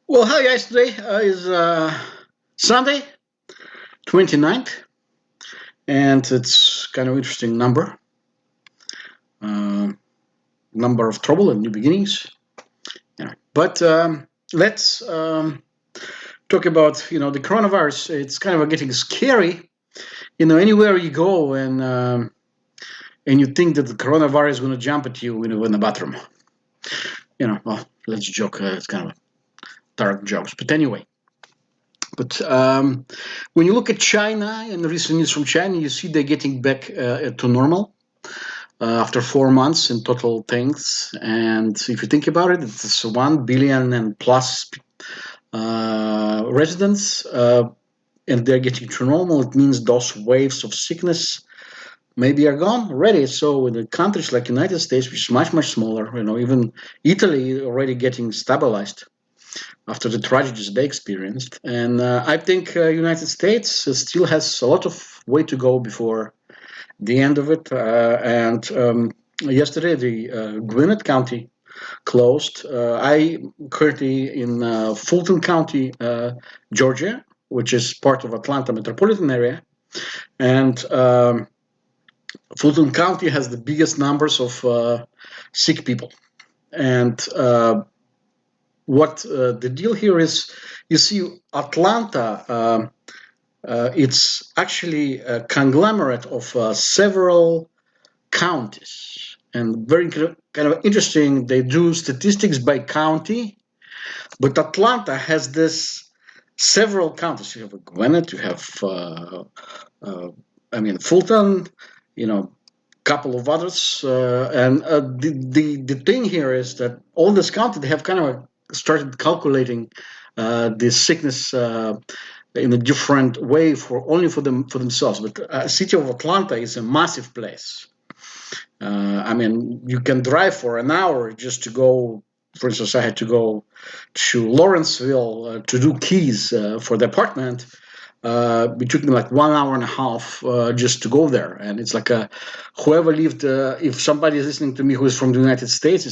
Well, hi guys. Today is Sunday, 29th, and it's kind of interesting uh, number of trouble and new beginnings. But let's talk about the coronavirus. It's kind of getting scary. Anywhere you go and you think that the coronavirus is going to jump at you in the bathroom. Well, let's joke. It's kind of dark jokes, but anyway. But when you look at China and the recent news from China, you see they're getting back to normal after 4 months in total things. And if you think about it, it's 1 billion and plus residents, and they're getting to normal. It means those waves of sickness maybe are gone already. So in the countries like United States, which is much, much smaller, even Italy already getting stabilized after the tragedies they experienced. And I think United States still has a lot of way to go before the end of it. And yesterday, the Gwinnett County closed. I currently in Fulton County, Georgia, which is part of Atlanta metropolitan area. And Fulton County has the biggest numbers of sick people. And what the deal here is, you see, Atlanta, it's actually a conglomerate of several counties. And very kind of interesting, they do statistics by county, but Atlanta has this several counties. You have Gwinnett, you have, Fulton, couple of others. And the thing here is that all this county, they have kind of started calculating the sickness in a different way for only for themselves. But city of Atlanta is a massive place. You can drive for an hour just to go. For instance, I had to go to Lawrenceville to do keys for the apartment. It took me like 1 hour and a half just to go there, and it's like whoever lived. If somebody is listening to me who is from the United States,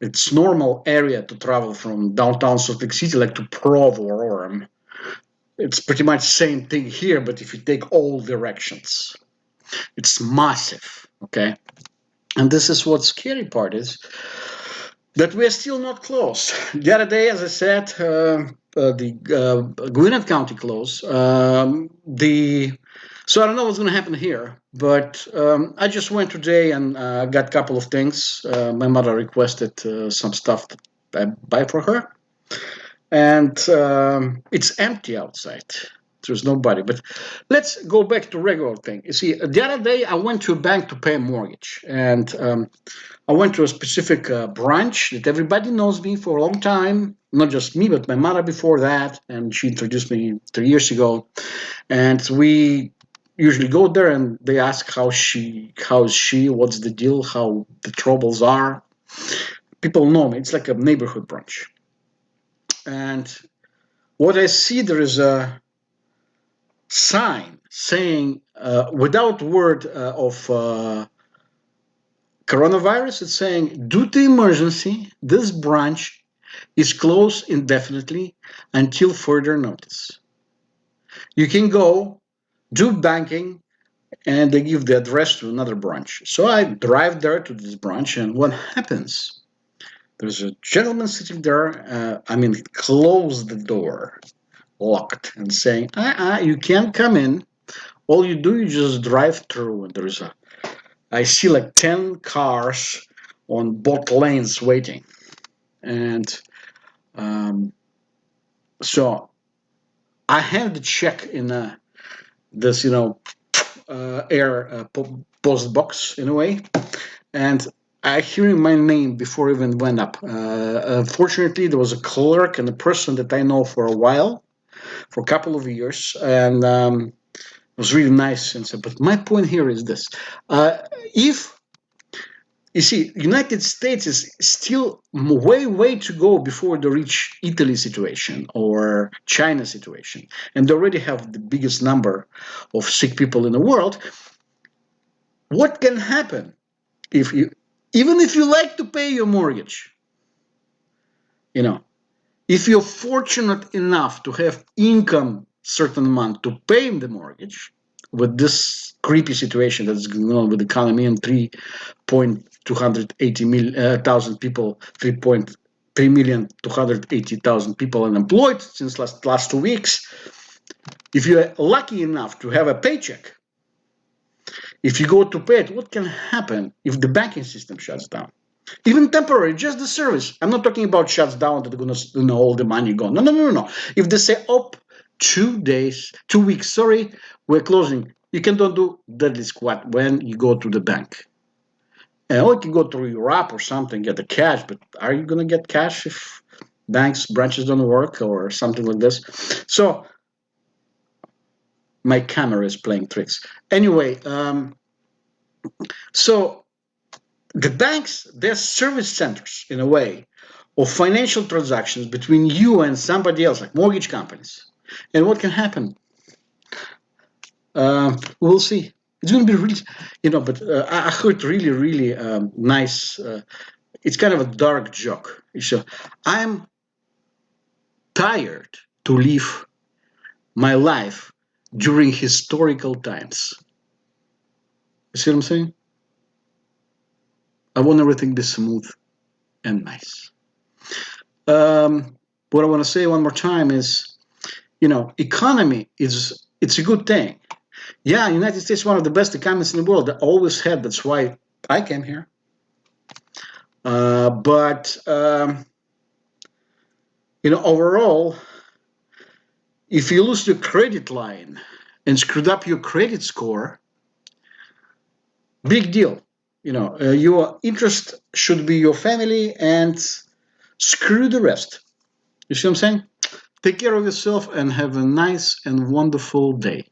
it's normal area to travel from downtown Salt Lake City, like to Provo or Orem. It's pretty much same thing here, but if you take all directions, it's massive. Okay, and this is what scary part is, that we are still not closed. The other day, as I said, the Gwinnett County closed. So I don't know what's going to happen here, but I just went today and got a couple of things. My mother requested some stuff that I buy for her, and it's empty outside. There's nobody. But let's go back to regular thing. You see, the other day I went to a bank to pay a mortgage, and I went to a specific branch that everybody knows me for a long time. Not just me, but my mother before that, and she introduced me 3 years ago. And we usually go there, and they ask how is she, what's the deal, how the troubles are. People know me. It's like a neighborhood branch. And what I see, there is a sign saying, without word of coronavirus, it's saying, due to emergency, this branch is closed indefinitely until further notice. You can go do banking, and they give the address to another branch. So I drive there to this branch, and what happens? There's a gentleman sitting there. Close the door, locked, and saying, you can't come in. All you do, you just drive through, and I see like 10 cars on both lanes waiting. And so I had the check in this, air post box in a way, and I hearing my name before it even went up. Fortunately, there was a clerk and a person that I know for a while, for a couple of years, and it was really nice. And so, but my point here is this: if you see, United States is still way to go before they reach Italy situation or China situation, and they already have the biggest number of sick people in the world. What can happen even if you like to pay your mortgage, you know, If you're fortunate enough to have income certain amount to pay the mortgage, with this creepy situation that's going on with the economy and 3,280,000 people, 3,280,000 people unemployed since last 2 weeks. If you're lucky enough to have a paycheck, if you go to pay it, what can happen if the banking system shuts down? Even temporary, just the service. I'm not talking about shuts down that they're going to all the money gone. No. If they say, 2 days, 2 weeks, sorry, we're closing. You can don't do deadly squat when you go to the bank. And or you can go to your app or something, get the cash, but are you going to get cash if banks branches don't work or something like this? So my camera is playing tricks. Anyway, so the banks, they're service centers in a way of financial transactions between you and somebody else, like mortgage companies. And what can happen? We'll see. It's going to be really, but I heard really nice. It's kind of a dark joke. So I'm tired to live my life during historical times. You see what I'm saying? I want everything to be smooth and nice. What I want to say one more time is, economy it's a good thing. Yeah, United States is one of the best economies in the world. I always had. That's why I came here. But overall, if you lose your credit line and screwed up your credit score, big deal. Your interest should be your family and screw the rest. You see what I'm saying? Take care of yourself and have a nice and wonderful day.